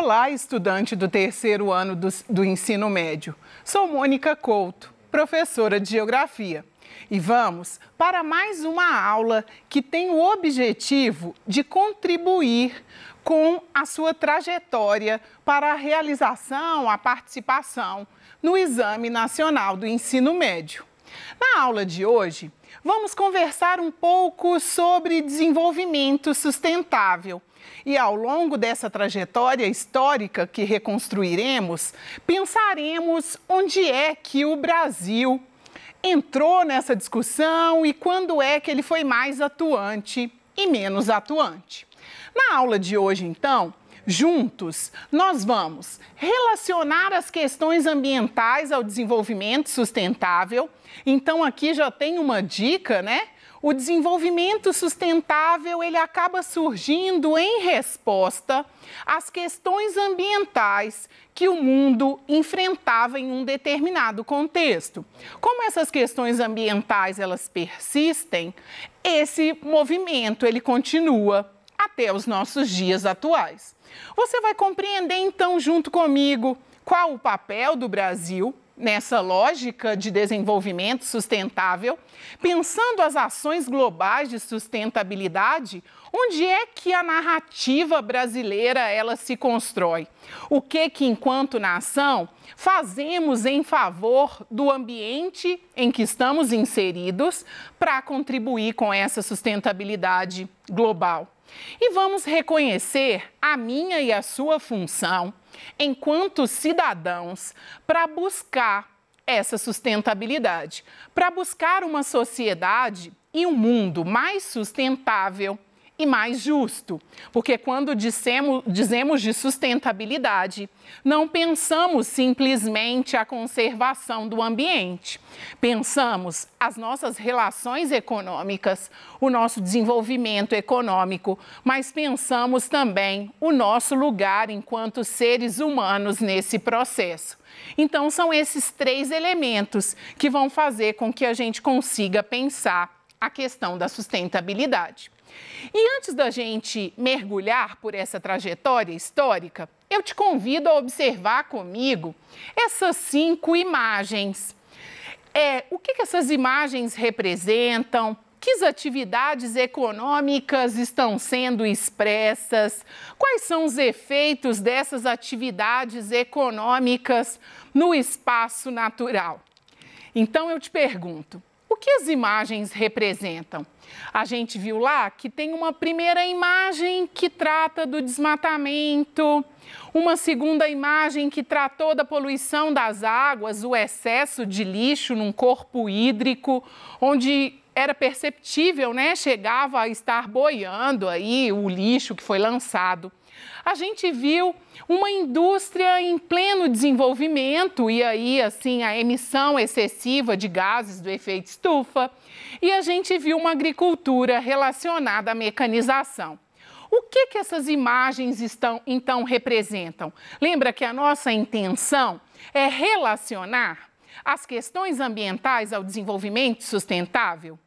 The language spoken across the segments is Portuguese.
Olá, estudante do terceiro ano do ensino médio. Sou Mônica Couto, professora de Geografia. E vamos para mais uma aula que tem o objetivo de contribuir com a sua trajetória para a realização, a participação no Exame Nacional do Ensino Médio. Na aula de hoje, vamos conversar um pouco sobre desenvolvimento sustentável. E ao longo dessa trajetória histórica que reconstruiremos, pensaremos onde é que o Brasil entrou nessa discussão e quando é que ele foi mais atuante e menos atuante. Na aula de hoje, então, juntos, nós vamos relacionar as questões ambientais ao desenvolvimento sustentável. Então, aqui já tem uma dica, né? O desenvolvimento sustentável, ele acaba surgindo em resposta às questões ambientais que o mundo enfrentava em um determinado contexto. Como essas questões ambientais, elas persistem, esse movimento, ele continua até os nossos dias atuais. Você vai compreender, então, junto comigo, qual o papel do Brasil nessa lógica de desenvolvimento sustentável, pensando as ações globais de sustentabilidade, onde é que a narrativa brasileira ela se constrói? O que enquanto nação, fazemos em favor do ambiente em que estamos inseridos para contribuir com essa sustentabilidade global? E vamos reconhecer a minha e a sua função enquanto cidadãos para buscar essa sustentabilidade, para buscar uma sociedade e um mundo mais sustentável e mais justo. Porque quando dizemos de sustentabilidade, não pensamos simplesmente a conservação do ambiente. Pensamos as nossas relações econômicas, o nosso desenvolvimento econômico, mas pensamos também o nosso lugar enquanto seres humanos nesse processo. Então, são esses três elementos que vão fazer com que a gente consiga pensar a questão da sustentabilidade. E antes da gente mergulhar por essa trajetória histórica, eu te convido a observar comigo essas 5 imagens. O que essas imagens representam? Que atividades econômicas estão sendo expressas? Quais são os efeitos dessas atividades econômicas no espaço natural? Então, eu te pergunto, o que as imagens representam? A gente viu lá que tem uma primeira imagem que trata do desmatamento, uma segunda imagem que tratou da poluição das águas, o excesso de lixo num corpo hídrico, onde era perceptível, né? Chegava a estar boiando aí o lixo que foi lançado. A gente viu uma indústria em pleno desenvolvimento e aí, assim, a emissão excessiva de gases do efeito estufa. E a gente viu uma agricultura relacionada à mecanização. O que essas imagens então representam? Lembra que a nossa intenção é relacionar as questões ambientais ao desenvolvimento sustentável?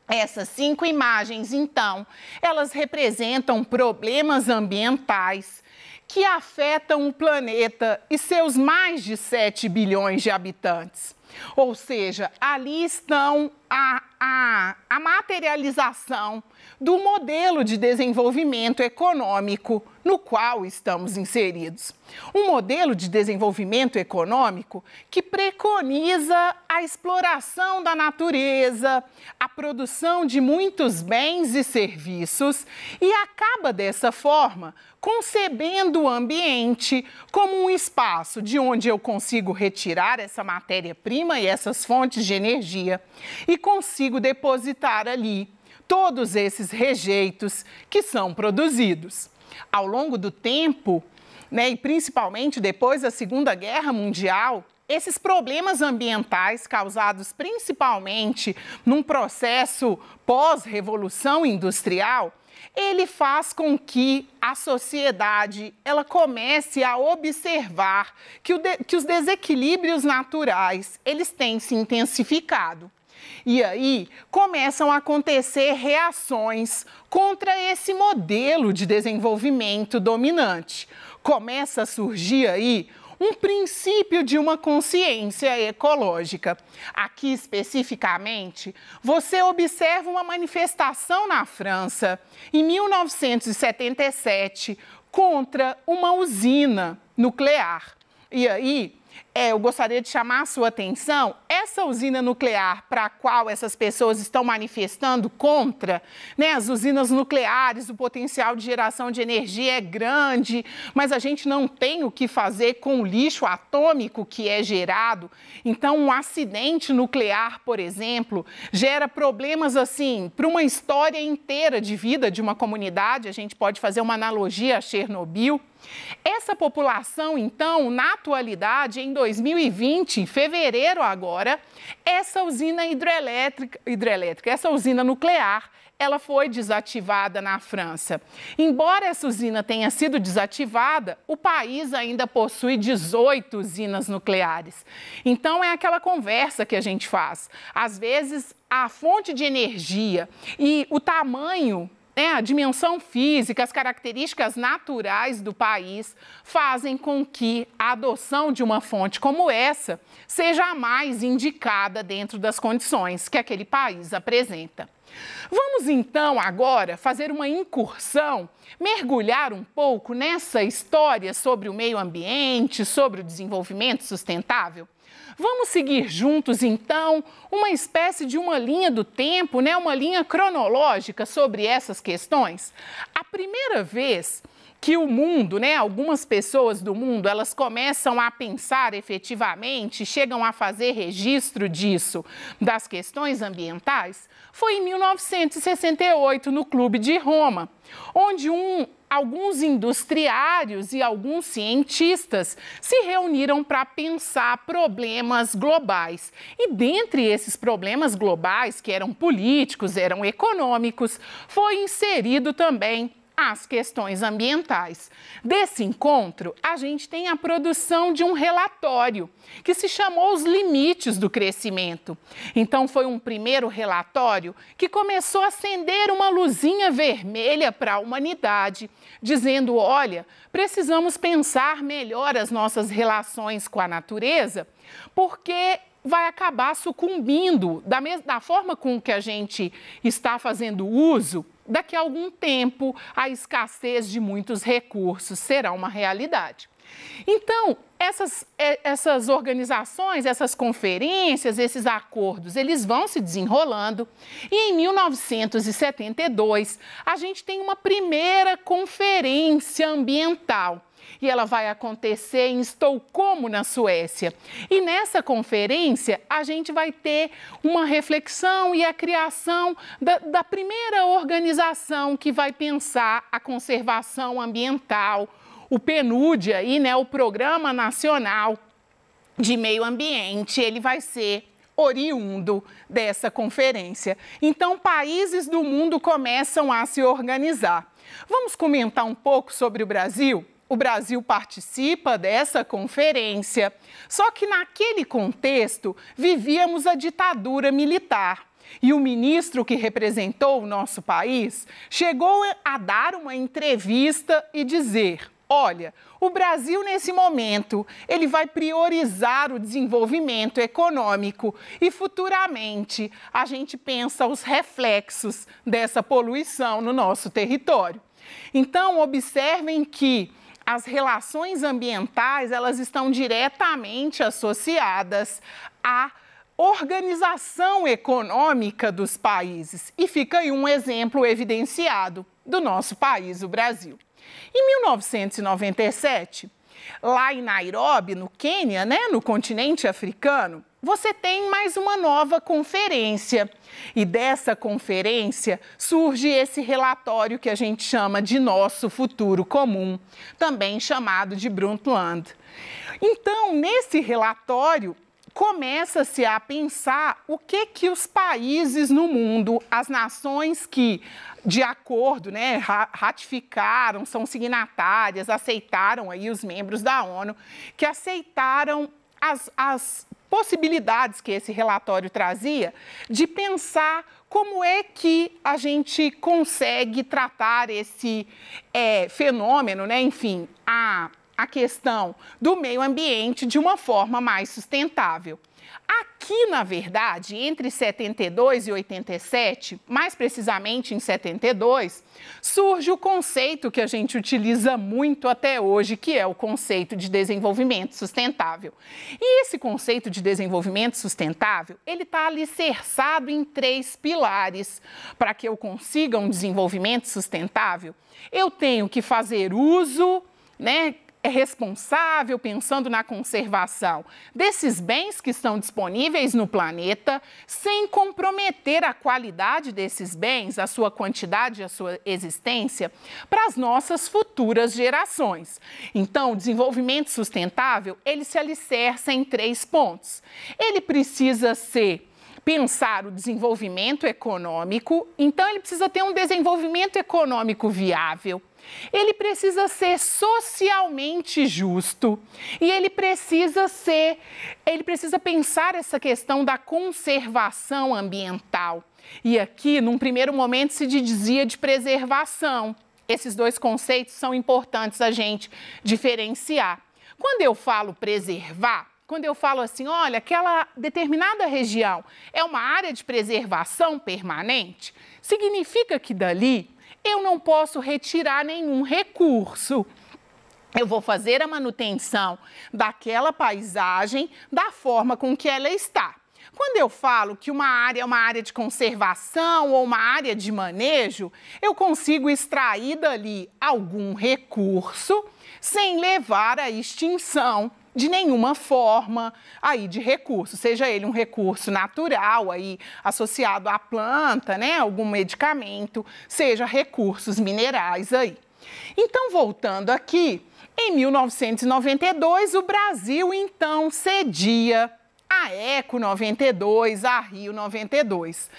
Essas 5 imagens, então, elas representam problemas ambientais que afetam o planeta e seus mais de 7 bilhões de habitantes. Ou seja, ali estão a materialização do modelo de desenvolvimento econômico no qual estamos inseridos. Um modelo de desenvolvimento econômico que preconiza a exploração da natureza, a produção de muitos bens e serviços e acaba dessa forma concebendo o ambiente como um espaço de onde eu consigo retirar essa matéria-prima e essas fontes de energia e consigo depositar ali todos esses rejeitos que são produzidos. Ao longo do tempo, né, e principalmente depois da Segunda Guerra Mundial, esses problemas ambientais causados principalmente num processo pós-revolução industrial, ele faz com que a sociedade ela comece a observar que os desequilíbrios naturais eles têm se intensificado. E aí começam a acontecer reações contra esse modelo de desenvolvimento dominante. começa a surgir aí um princípio de uma consciência ecológica. Aqui, especificamente, você observa uma manifestação na França, em 1977, contra uma usina nuclear. E aí, eu gostaria de chamar a sua atenção, essa usina nuclear para a qual essas pessoas estão manifestando contra, né, as usinas nucleares, o potencial de geração de energia é grande, mas a gente não tem o que fazer com o lixo atômico que é gerado. Então, um acidente nuclear, por exemplo, gera problemas assim para uma história inteira de vida de uma comunidade. A gente pode fazer uma analogia a Chernobyl. Essa população, então, na atualidade, em 2020, em fevereiro agora, essa usina hidrelétrica, essa usina nuclear, ela foi desativada na França. Embora essa usina tenha sido desativada, o país ainda possui 18 usinas nucleares. Então, é aquela conversa que a gente faz. Às vezes, a fonte de energia e o tamanho, a dimensão física, as características naturais do país fazem com que a adoção de uma fonte como essa seja a mais indicada dentro das condições que aquele país apresenta. Vamos então agora fazer uma incursão, mergulhar um pouco nessa história sobre o meio ambiente, sobre o desenvolvimento sustentável? Vamos seguir juntos, então, uma espécie de uma linha do tempo, uma linha cronológica sobre essas questões? A primeira vez que o mundo, algumas pessoas do mundo, elas começam a pensar efetivamente, chegam a fazer registro disso, das questões ambientais, foi em 1968, no Clube de Roma, onde alguns industriários e alguns cientistas se reuniram para pensar problemas globais. E dentre esses problemas globais, que eram políticos, eram econômicos, foi inserido também as questões ambientais. Desse encontro, a gente tem a produção de um relatório que se chamou Os Limites do Crescimento. Então, foi um primeiro relatório que começou a acender uma luzinha vermelha para a humanidade, dizendo, olha, precisamos pensar melhor as nossas relações com a natureza, porque vai acabar sucumbindo da forma com que a gente está fazendo uso. Daqui a algum tempo, a escassez de muitos recursos será uma realidade. Então, essas organizações, essas conferências, esses acordos, eles vão se desenrolando. E em 1972, a gente tem uma primeira conferência ambiental. E ela vai acontecer em Estocolmo, na Suécia. E nessa conferência, a gente vai ter uma reflexão e a criação da primeira organização que vai pensar a conservação ambiental, o PNUD, o Programa Nacional de Meio Ambiente, ele vai ser oriundo dessa conferência. Então, países do mundo começam a se organizar. Vamos comentar um pouco sobre o Brasil? O Brasil participa dessa conferência, só que naquele contexto vivíamos a ditadura militar. E o ministro que representou o nosso país chegou a dar uma entrevista e dizer, olha, o Brasil nesse momento, ele vai priorizar o desenvolvimento econômico e futuramente a gente pensa os reflexos dessa poluição no nosso território. Então, observem que as relações ambientais, elas estão diretamente associadas à organização econômica dos países. E fica aí um exemplo evidenciado do nosso país, o Brasil. Em 1997, lá em Nairobi, no Quênia, no continente africano, você tem mais uma nova conferência. E dessa conferência surge esse relatório que a gente chama de Nosso Futuro Comum, também chamado de Brundtland. Então, nesse relatório, começa-se a pensar o que os países no mundo, as nações que, de acordo, ratificaram, são signatárias, aceitaram aí os membros da ONU, que aceitaram as possibilidades que esse relatório trazia de pensar como é que a gente consegue tratar esse fenômeno, né? Enfim, a questão do meio ambiente de uma forma mais sustentável. Aqui, na verdade, entre 72 e 87, mais precisamente em 72, surge o conceito que a gente utiliza muito até hoje, que é o conceito de desenvolvimento sustentável. E esse conceito de desenvolvimento sustentável, ele está alicerçado em 3 pilares. Para que eu consiga um desenvolvimento sustentável, eu tenho que fazer uso, né? É responsável, pensando na conservação desses bens que estão disponíveis no planeta, sem comprometer a qualidade desses bens, a sua quantidade, a sua existência, para as nossas futuras gerações. Então, o desenvolvimento sustentável, ele se alicerça em 3 pontos. Ele precisa pensar o desenvolvimento econômico, então ele precisa ter um desenvolvimento econômico viável. Ele precisa ser socialmente justo e ele precisa pensar essa questão da conservação ambiental. E aqui, num primeiro momento, se dizia de preservação. Esses 2 conceitos são importantes a gente diferenciar. Quando eu falo preservar, quando eu falo assim, olha, aquela determinada região é uma área de preservação permanente, significa que dali eu não posso retirar nenhum recurso. Eu vou fazer a manutenção daquela paisagem da forma com que ela está. Quando eu falo que uma área é uma área de conservação ou uma área de manejo, eu consigo extrair dali algum recurso sem levar à extinção de nenhuma forma aí de recurso, seja ele um recurso natural aí associado à planta, né, algum medicamento, seja recursos minerais aí. Então, voltando aqui, em 1992, o Brasil então cedia a Eco 92, a Rio 92.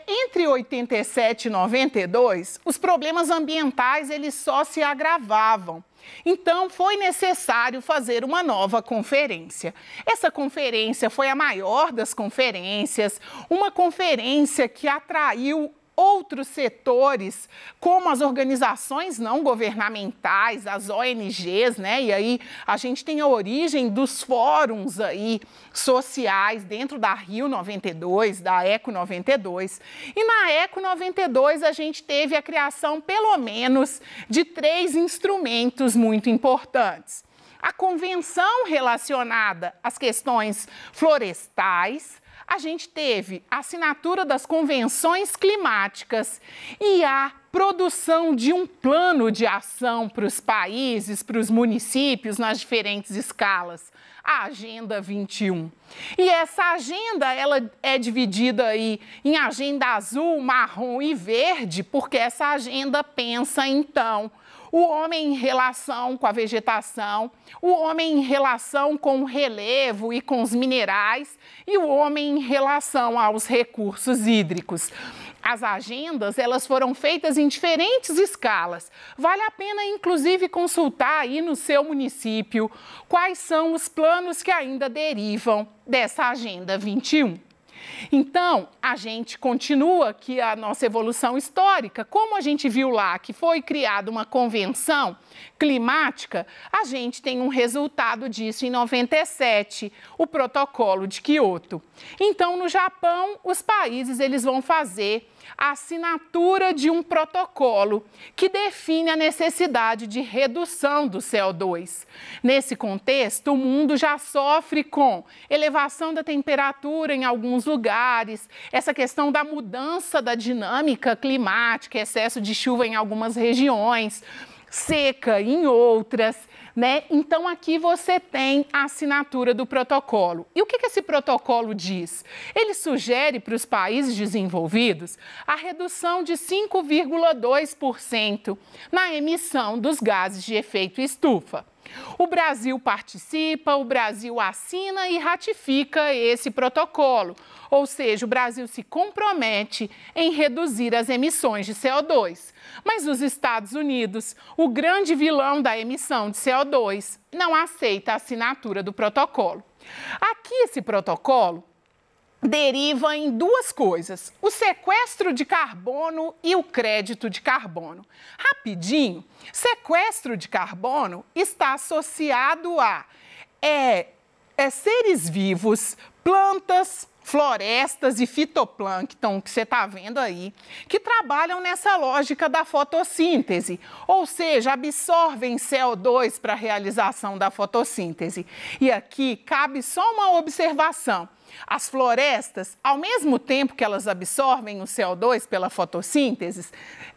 Entre 87 e 92, os problemas ambientais eles só se agravavam. Então, foi necessário fazer uma nova conferência. Essa conferência foi a maior das conferências, uma conferência que atraiu outros setores, como as organizações não governamentais, as ONGs, né? E aí a gente tem a origem dos fóruns aí sociais dentro da Rio 92, da Eco 92. E na Eco 92 a gente teve a criação, pelo menos, de 3 instrumentos muito importantes. A convenção relacionada às questões florestais, a gente teve a assinatura das convenções climáticas e a produção de um plano de ação para os países, para os municípios nas diferentes escalas, a Agenda 21. E essa agenda, ela é dividida aí em agenda azul, marrom e verde, porque essa agenda pensa, então, o homem em relação com a vegetação, o homem em relação com o relevo e com os minerais e o homem em relação aos recursos hídricos. As agendas, elas foram feitas em diferentes escalas. Vale a pena, inclusive, consultar aí no seu município quais são os planos que ainda derivam dessa Agenda 21. Então, a gente continua aqui a nossa evolução histórica. Como a gente viu lá que foi criada uma convenção climática, a gente tem um resultado disso em 97, o Protocolo de Quioto. Então, no Japão, os países eles vão fazer a assinatura de um protocolo que define a necessidade de redução do CO2. Nesse contexto, o mundo já sofre com elevação da temperatura em alguns lugares, essa questão da mudança da dinâmica climática, excesso de chuva em algumas regiões, seca em outras, né? Então, aqui você tem a assinatura do protocolo. E o que esse protocolo diz? Ele sugere para os países desenvolvidos a redução de 5,2% na emissão dos gases de efeito estufa. O Brasil participa, o Brasil assina e ratifica esse protocolo, ou seja, o Brasil se compromete em reduzir as emissões de CO2. Mas os Estados Unidos, o grande vilão da emissão de CO2, não aceita a assinatura do protocolo. Aqui esse protocolo, deriva em duas coisas: o sequestro de carbono e o crédito de carbono. Rapidinho, sequestro de carbono está associado a seres vivos, plantas, florestas e fitoplâncton, que você está vendo aí, que trabalham nessa lógica da fotossíntese, ou seja, absorvem CO2 para a realização da fotossíntese. E aqui cabe só uma observação. As florestas, ao mesmo tempo que elas absorvem o CO2 pela fotossíntese,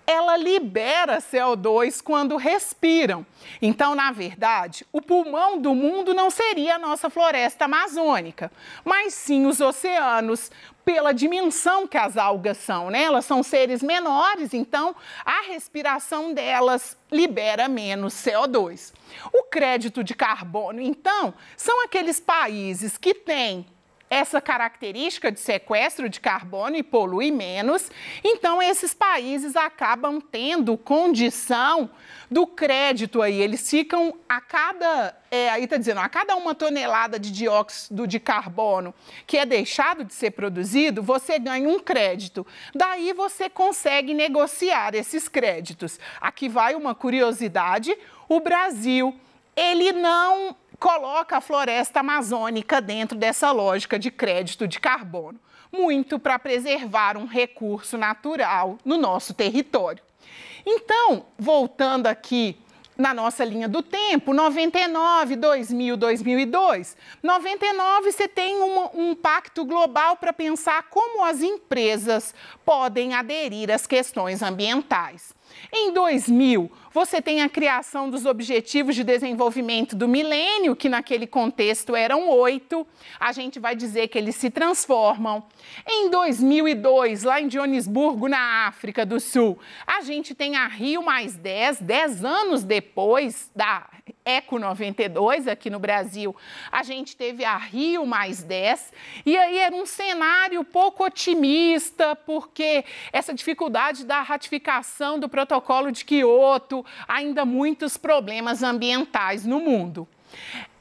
ela libera CO2 quando respiram. Então, na verdade, o pulmão do mundo não seria a nossa floresta amazônica, mas sim os oceanos, pela dimensão que as algas são, né? Elas são seres menores, então a respiração delas libera menos CO2. O crédito de carbono, então, são aqueles países que têm essa característica de sequestro de carbono e polui menos, então esses países acabam tendo condição do crédito aí, eles ficam a cada, aí está dizendo, a cada 1 tonelada de dióxido de carbono que é deixado de ser produzido, você ganha um crédito. Daí você consegue negociar esses créditos. Aqui vai uma curiosidade: o Brasil, ele não coloca a floresta amazônica dentro dessa lógica de crédito de carbono, muito para preservar um recurso natural no nosso território. Então, voltando aqui na nossa linha do tempo, 99, 2000, 2002, 99 você tem um pacto global para pensar como as empresas podem aderir às questões ambientais. Em 2000, você tem a criação dos Objetivos de Desenvolvimento do Milênio, que naquele contexto eram 8. A gente vai dizer que eles se transformam. Em 2002, lá em Joanesburgo, na África do Sul, a gente tem a Rio+10, 10 anos depois da Eco 92, aqui no Brasil, a gente teve a Rio+10, e aí era um cenário pouco otimista, porque essa dificuldade da ratificação do Protocolo de Quioto, ainda muitos problemas ambientais no mundo.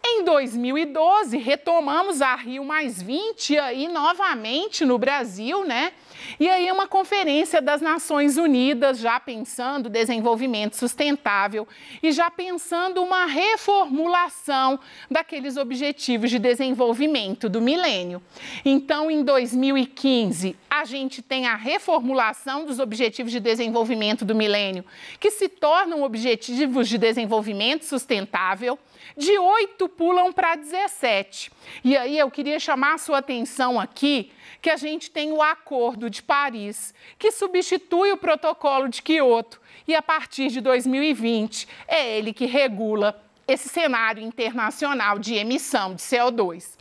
Em 2012, retomamos a Rio+20 aí novamente no Brasil, né? E aí uma conferência das Nações Unidas, já pensando desenvolvimento sustentável e já pensando uma reformulação daqueles objetivos de desenvolvimento do milênio. Então, em 2015, a gente tem a reformulação dos objetivos de desenvolvimento do milênio, que se tornam objetivos de desenvolvimento sustentável. De 8 pulam para 17. E aí eu queria chamar a sua atenção aqui que a gente tem o Acordo de Paris, que substitui o Protocolo de Quioto, e a partir de 2020 é ele que regula esse cenário internacional de emissão de CO2.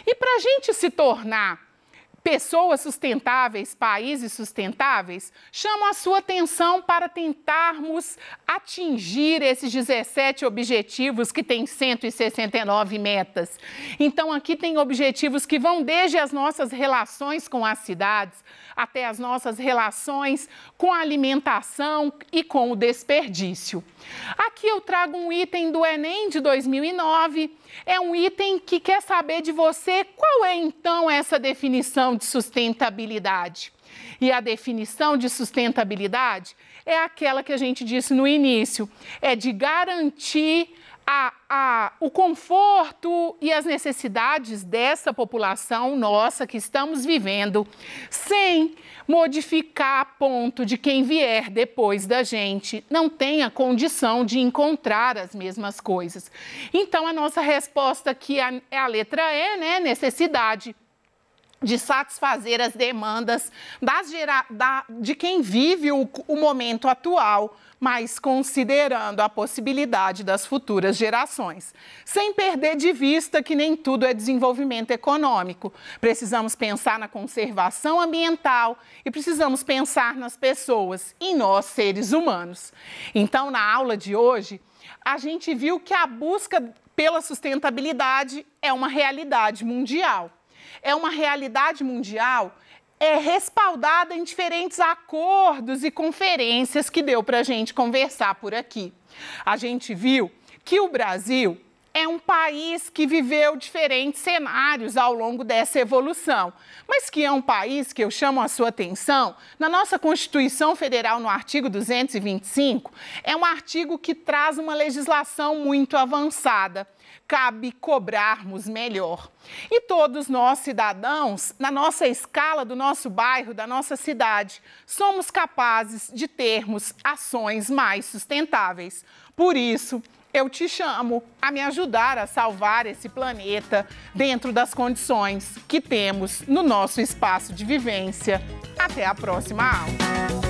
E para a gente se tornar pessoas sustentáveis, países sustentáveis, chamo a sua atenção para tentarmos atingir esses 17 objetivos que têm 169 metas. Então, aqui tem objetivos que vão desde as nossas relações com as cidades até as nossas relações com a alimentação e com o desperdício. Aqui eu trago um item do Enem de 2009, é um item que quer saber de você qual é então essa definição de sustentabilidade. E a definição de sustentabilidade é aquela que a gente disse no início, é de garantir o conforto e as necessidades dessa população nossa que estamos vivendo, sem modificar a ponto de quem vier depois da gente não tenha condição de encontrar as mesmas coisas. Então, a nossa resposta aqui é a letra E, né? Necessidade de satisfazer as demandas de quem vive o momento atual, mas considerando a possibilidade das futuras gerações. Sem perder de vista que nem tudo é desenvolvimento econômico. Precisamos pensar na conservação ambiental e precisamos pensar nas pessoas, em nós, seres humanos. Então, na aula de hoje, a gente viu que a busca pela sustentabilidade é uma realidade mundial. É uma realidade mundial respaldada em diferentes acordos e conferências que deu para a gente conversar por aqui. A gente viu que o Brasil é um país que viveu diferentes cenários ao longo dessa evolução, mas que é um país que eu chamo a sua atenção. Na nossa Constituição Federal, no artigo 225, é um artigo que traz uma legislação muito avançada. Cabe cobrarmos melhor. E todos nós, cidadãos, na nossa escala do nosso bairro, da nossa cidade, somos capazes de termos ações mais sustentáveis. Por isso, eu te chamo a me ajudar a salvar esse planeta dentro das condições que temos no nosso espaço de vivência. Até a próxima aula.